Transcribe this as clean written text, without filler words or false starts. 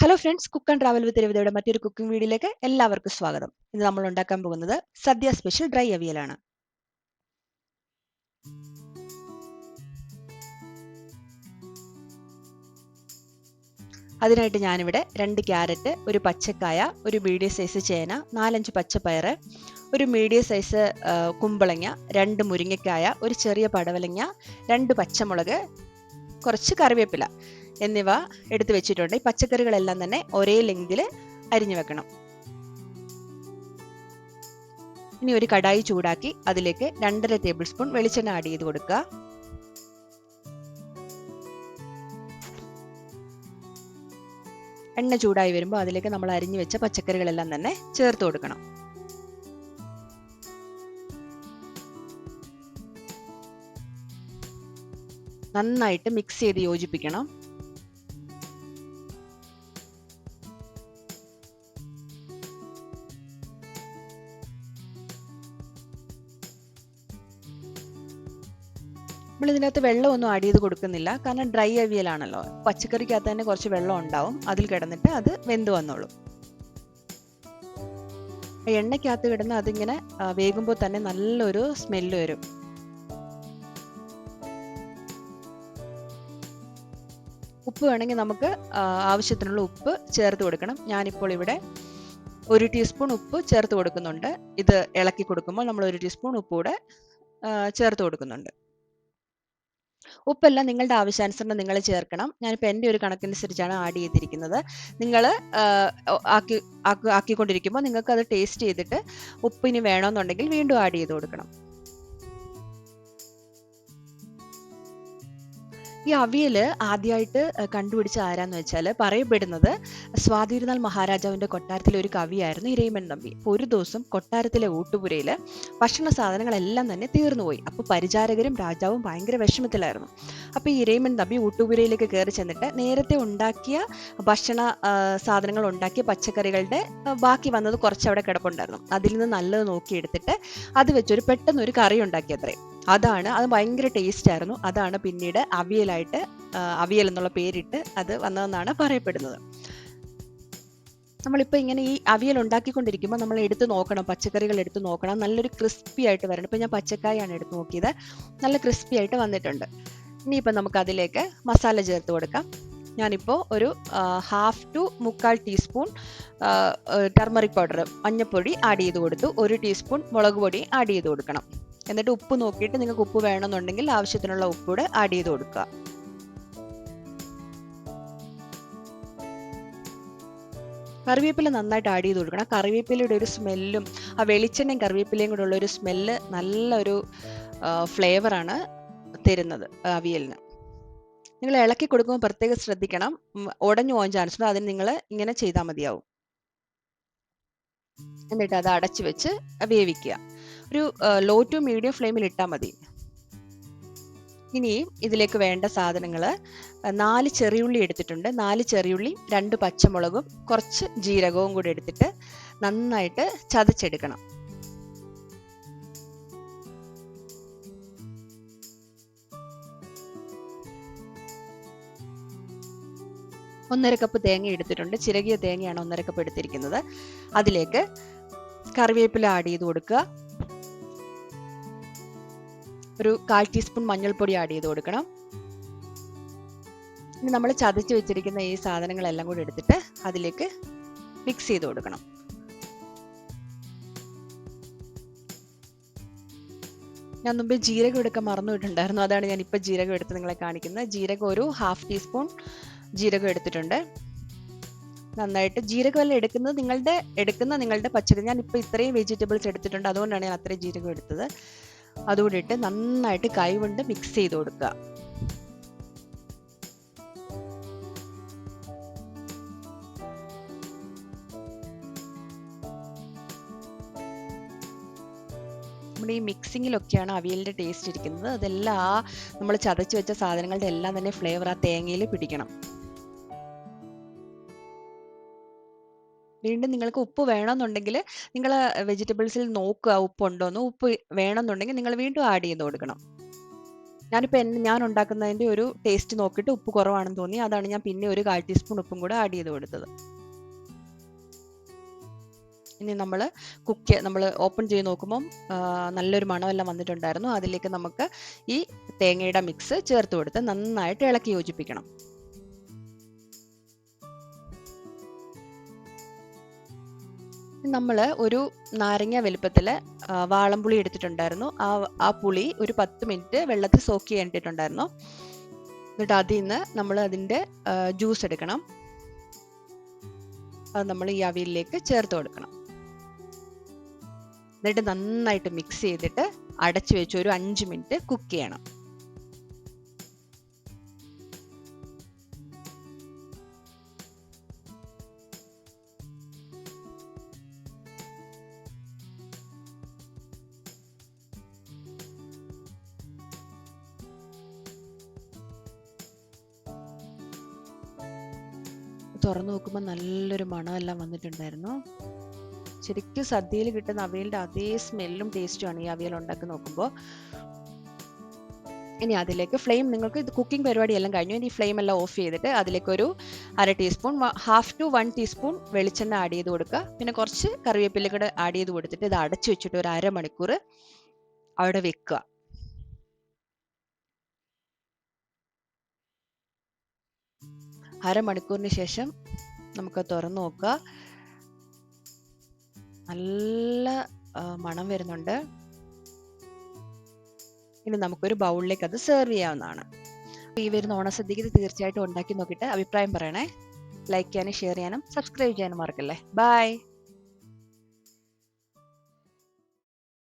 Hello friends, cook and travel with രവിതയുടെ മറ്റൊരു cooking വീഡിയോയിലേക്ക് എല്ലാവർക്കും സ്വാഗതം. ഇന്ന് നമ്മൾ ഉണ്ടാക്കാൻ പോകുന്നത് സദ്യ സ്പെഷ്യൽ ഡ്രൈ അവിയലാണ്. അതിനായിട്ട് ഞാനിവിടെ 2 ക്യാരറ്റ്, ഒരു പച്ചക്കായ, ഒരു മീഡിയം സൈസ് ചേന, 4-5 പച്ചപ്പയറ്, ഒരു മീഡിയം സൈസ് കുമ്പളങ്ങ, 2 മുരിങ്ങക്കായ, ഒരു ചെറിയ പടവലങ്ങ, 2 പച്ചമുളക്, കുറച്ച് കറിവേപ്പില എന്നിവ എടുത്തു വെച്ചിട്ടുണ്ട്. ഈ പച്ചക്കറികളെല്ലാം തന്നെ ഒരേ ലെങ്തിൽ അരിഞ്ഞു വെക്കണം. ഇനി ഒരു കടായി ചൂടാക്കി അതിലേക്ക് 2.5 ടേബിൾ സ്പൂൺ വെളിച്ചെണ്ണ ആഡ് ചെയ്ത് കൊടുക്കുക. എണ്ണ ചൂടായി വരുമ്പോൾ അതിലേക്ക് നമ്മൾ അരിഞ്ഞു വെച്ച പച്ചക്കറികളെല്ലാം തന്നെ ചേർത്ത് കൊടുക്കണം. നന്നായിട്ട് മിക്സ് ചെയ്ത് യോജിപ്പിക്കണം. നമ്മൾ ഇതിനകത്ത് വെള്ളമൊന്നും ആഡ് ചെയ്ത് കൊടുക്കുന്നില്ല, കാരണം ഡ്രൈ അവിയലാണല്ലോ. പച്ചക്കറിക്കകത്ത് തന്നെ കുറച്ച് വെള്ളം ഉണ്ടാവും, അതിൽ കിടന്നിട്ട് അത് വെന്ത് വന്നോളൂ. എണ്ണയ്ക്കകത്ത് കിടന്ന് അതിങ്ങനെ വേകുമ്പോൾ തന്നെ നല്ലൊരു സ്മെല്ല് വരും. ഉപ്പ് വേണമെങ്കിൽ നമുക്ക് ആവശ്യത്തിനുള്ള ഉപ്പ് ചേർത്ത് കൊടുക്കണം. ഞാനിപ്പോൾ ഇവിടെ 1 ടീസ്പൂൺ ഉപ്പ് ചേർത്ത് കൊടുക്കുന്നുണ്ട്. ഇത് ഇളക്കി കൊടുക്കുമ്പോൾ നമ്മൾ 1 ടീസ്പൂൺ ഉപ്പ് കൂടെ ചേർത്ത് കൊടുക്കുന്നുണ്ട്. ഉപ്പെല്ലാം നിങ്ങളുടെ ആവശ്യാനുസരണം നിങ്ങൾ ചേർക്കണം. ഞാനിപ്പോൾ എൻ്റെ ഒരു കണക്കനുസരിച്ചാണ് ആഡ് ചെയ്തിരിക്കുന്നത്. നിങ്ങൾ ആക്കിക്കൊണ്ടിരിക്കുമ്പോൾ നിങ്ങൾക്ക് അത് ടേസ്റ്റ് ചെയ്തിട്ട് ഉപ്പിന് വേണമെന്നുണ്ടെങ്കിൽ വീണ്ടും ആഡ് ചെയ്ത് കൊടുക്കണം. ഈ അവിയൽ ആദ്യമായിട്ട് കണ്ടുപിടിച്ച ആരാന്ന് വെച്ചാൽ പറയപ്പെടുന്നത് സ്വാതിരുന്നാൾ മഹാരാജാവിൻ്റെ കൊട്ടാരത്തിലെ ഒരു കവിയായിരുന്നു ഇരയിമ്മൻ തമ്പി. അപ്പോൾ ഒരു ദിവസം കൊട്ടാരത്തിലെ ഊട്ടുപുരയിൽ ഭക്ഷണ സാധനങ്ങളെല്ലാം തന്നെ തീർന്നുപോയി. അപ്പോൾ പരിചാരകരും രാജാവും ഭയങ്കര വിഷമത്തിലായിരുന്നു. അപ്പോൾ ഈ ഇരയിമ്മൻ തമ്പി ഊട്ടുപുരയിലേക്ക് കയറി ചെന്നിട്ട് നേരത്തെ ഉണ്ടാക്കിയ ഭക്ഷണ സാധനങ്ങൾ ഉണ്ടാക്കിയ പച്ചക്കറികളുടെ ബാക്കി വന്നത് കുറച്ച് അവിടെ കിടപ്പുണ്ടായിരുന്നു. അതിൽ നിന്ന് നല്ലത് നോക്കിയെടുത്തിട്ട് അത് വെച്ചൊരു പെട്ടെന്നൊരു കറി ഉണ്ടാക്കിയത്രേ. അത് ഭയങ്കര ടേസ്റ്റ് ആയിരുന്നു. അതാണ് പിന്നീട് അവിയൽ എന്നുള്ള പേരിട്ട് അത് വന്നതെന്നാണ് പറയപ്പെടുന്നത്. നമ്മളിപ്പോൾ ഇങ്ങനെ ഈ അവിയൽ ഉണ്ടാക്കിക്കൊണ്ടിരിക്കുമ്പോൾ നമ്മൾ എടുത്ത് നോക്കണം, പച്ചക്കറികൾ എടുത്ത് നോക്കണം, നല്ലൊരു ക്രിസ്പി ആയിട്ട് വരണം. ഇപ്പോൾ ഞാൻ പച്ചക്കായാണ് എടുത്ത് നോക്കിയത്, നല്ല ക്രിസ്പി ആയിട്ട് വന്നിട്ടുണ്ട്. ഇനിയിപ്പോൾ നമുക്ക് അതിലേക്ക് മസാല ചേർത്ത് കൊടുക്കാം. ഞാനിപ്പോൾ ഒരു 1/2 to 1/4 ടീസ്പൂൺ ടർമറിക് പൗഡർ, മഞ്ഞൾപ്പൊടി ആഡ് ചെയ്ത് കൊടുത്തു. 1 ടീസ്പൂൺ മുളക് പൊടി ആഡ് ചെയ്ത് കൊടുക്കണം. എന്നിട്ട് ഉപ്പ് നോക്കിയിട്ട് നിങ്ങൾക്ക് ഉപ്പ് വേണമെന്നുണ്ടെങ്കിൽ ആവശ്യത്തിനുള്ള ഉപ്പ് കൂടെ ആഡ് ചെയ്ത് കൊടുക്കുക. കറിവേപ്പില നന്നായിട്ട് ആഡ് ചെയ്ത് കൊടുക്കണം. കറിവേപ്പിലയുടെ ഒരു സ്മെല്ലും ആ വെളിച്ചെണ്ണയും കറിവേപ്പിലയും കൂടെ ഉള്ള ഒരു സ്മെല്ല് നല്ലൊരു ഫ്ലേവറാണ് തരുന്നത് അവിയലിന്. നിങ്ങൾ ഇളക്കി കൊടുക്കുമ്പോൾ പ്രത്യേകം ശ്രദ്ധിക്കണം, ഉടഞ്ഞു പോകാൻ ചാൻസ് ഉണ്ട്. അതിന് നിങ്ങൾ ഇങ്ങനെ ചെയ്താൽ മതിയാവും. എന്നിട്ട് അത് അടച്ചു വെച്ച് വേവിക്കുക. ഒരു ലോ ടു മീഡിയം ഫ്ലെയിമിൽ ഇട്ടാൽ മതി. ഇനി ഇതിലേക്ക് വേണ്ട സാധനങ്ങൾ: 4 ചെറിയുള്ളി എടുത്തിട്ടുണ്ട്. 4 ചെറിയുള്ളി, 2 പച്ചമുളകും കുറച്ച് ജീരകവും കൂടി എടുത്തിട്ട് നന്നായിട്ട് ചതച്ചെടുക്കണം. ഒന്നര കപ്പ് തേങ്ങ എടുത്തിട്ടുണ്ട്. ചിരകിയ തേങ്ങയാണ് 1/2 കപ്പ് എടുത്തിരിക്കുന്നത്. അതിലേക്ക് കറിവേപ്പില ആഡ് ചെയ്ത് കൊടുക്കുക. ഒരു 1/4 ടീസ്പൂൺ മഞ്ഞൾപ്പൊടി ആഡ് ചെയ്ത് കൊടുക്കണം. ഇനി നമ്മൾ ചതച്ച് വെച്ചിരിക്കുന്ന ഈ സാധനങ്ങളെല്ലാം കൂടി എടുത്തിട്ട് അതിലേക്ക് മിക്സ് ചെയ്ത് കൊടുക്കണം. ഞാൻ മുമ്പേ ജീരകം എടുക്കാൻ മറന്നുപോയിട്ടുണ്ടായിരുന്നു, അതാണ് ഞാൻ ഇപ്പോൾ ജീരകം എടുത്ത് നിങ്ങളെ കാണിക്കുന്നത്. ജീരകം ഒരു 1/2 ടീസ്പൂൺ ജീരകം എടുത്തിട്ടുണ്ട്. നന്നായിട്ട് ജീരകമെല്ലാം എടുക്കുന്ന നിങ്ങളുടെ പച്ചക്കറി, ഞാൻ ഇപ്പോൾ ഇത്രയും വെജിറ്റബിൾസ് എടുത്തിട്ടുണ്ട്, അതുകൊണ്ടാണ് ഞാൻ അത്രയും ജീരകം എടുത്തത്. അതുകൂടി ഇട്ട് നന്നായിട്ട് കൈകൊണ്ട് മിക്സ് ചെയ്ത് കൊടുക്കുക. നമ്മുടെ ഈ മിക്സിങ്ങിലൊക്കെയാണ് അവിയലിൻ്റെ ടേസ്റ്റ് ഇരിക്കുന്നത്. അതെല്ലാം നമ്മൾ ചതച്ച് വെച്ച സാധനങ്ങളുടെ എല്ലാം തന്നെ ഫ്ലേവർ ആ തേങ്ങയിൽ പിടിക്കണം. വീണ്ടും നിങ്ങൾക്ക് ഉപ്പ് വേണമെന്നുണ്ടെങ്കിൽ നിങ്ങൾ വെജിറ്റബിൾസിൽ നോക്കുക ഉപ്പുണ്ടോയെന്ന്. ഉപ്പ് വേണമെന്നുണ്ടെങ്കിൽ നിങ്ങൾ വീണ്ടും ആഡ് ചെയ്ത് കൊടുക്കണം. ഞാൻ ഉണ്ടാക്കുന്നതിൻ്റെ ഒരു ടേസ്റ്റ് നോക്കിയിട്ട് ഉപ്പ് കുറവാണെന്ന് തോന്നി. അതാണ് ഞാൻ പിന്നെ ഒരു 1/4 ടീസ്പൂൺ ഉപ്പും കൂടെ ആഡ് ചെയ്ത് കൊടുത്തത്. ഇനി നമ്മൾ ഓപ്പൺ ചെയ്ത് നോക്കുമ്പം നല്ലൊരു മണമെല്ലാം വന്നിട്ടുണ്ടായിരുന്നു. അതിലേക്ക് നമുക്ക് ഈ തേങ്ങയുടെ മിക്സ് ചേർത്ത് കൊടുത്ത് നന്നായിട്ട് ഇളക്കി യോജിപ്പിക്കണം. നമ്മൾ ഒരു നാരങ്ങ വലുപ്പത്തിൽ വാളംപുളി എടുത്തിട്ടുണ്ടായിരുന്നു. ആ പുളി ഒരു 10 മിനിറ്റ് വെള്ളത്തിൽ സോക്ക് ചെയ്യേണ്ടിട്ടുണ്ടായിരുന്നു. എന്നിട്ട് അതിൽ നിന്ന് നമ്മൾ അതിൻ്റെ ജ്യൂസ് എടുക്കണം. അത് നമ്മൾ ഈ അവിയലിലേക്ക് ചേർത്ത് കൊടുക്കണം. എന്നിട്ട് നന്നായിട്ട് മിക്സ് ചെയ്തിട്ട് അടച്ചു വെച്ച് ഒരു 5 മിനിറ്റ് കുക്ക് ചെയ്യണം. തുറന്നു നോക്കുമ്പോൾ നല്ലൊരു മണമെല്ലാം വന്നിട്ടുണ്ടായിരുന്നു. ശരിക്കും സദ്യയിൽ കിട്ടുന്ന അവിയലിൻ്റെ അതേ സ്മെല്ലും ടേസ്റ്റുമാണ് ഈ അവിയൽ ഉണ്ടാക്കി നോക്കുമ്പോൾ. ഇനി അതിലേക്ക് നിങ്ങൾക്ക് ഇത് കുക്കിംഗ് പരിപാടി എല്ലാം കഴിഞ്ഞു. ഇനി ഫ്ലെയിം എല്ലാം ഓഫ് ചെയ്തിട്ട് അതിലേക്ക് ഒരു 1/2 ടീസ്പൂൺ 1/2 to 1 ടീസ്പൂൺ വെളിച്ചെണ്ണ ആഡ് ചെയ്ത് കൊടുക്കുക. പിന്നെ കുറച്ച് കറിവേപ്പില കൂടെ ആഡ് ചെയ്ത് കൊടുത്തിട്ട് ഇത് അടച്ചു വെച്ചിട്ട് ഒരു 1/2 മണിക്കൂർ അവിടെ വെക്കുക. അരമണിക്കൂറിന് ശേഷം നമുക്ക് തുറന്നു നോക്കുക. നല്ല മണം വരുന്നുണ്ട്. ഇനി നമുക്കൊരു ബൗളിലേക്ക് അത് സെർവ് ചെയ്യാവുന്നതാണ്. ഈ വരുന്ന ഓണസദ്യക്ക് ഇത് തീർച്ചയായിട്ടും ഉണ്ടാക്കി നോക്കിയിട്ട് അഭിപ്രായം പറയണേ. ലൈക്ക് ചെയ്യാനും ഷെയർ ചെയ്യാനും സബ്സ്ക്രൈബ് ചെയ്യാനും മറക്കല്ലേ. ബൈ.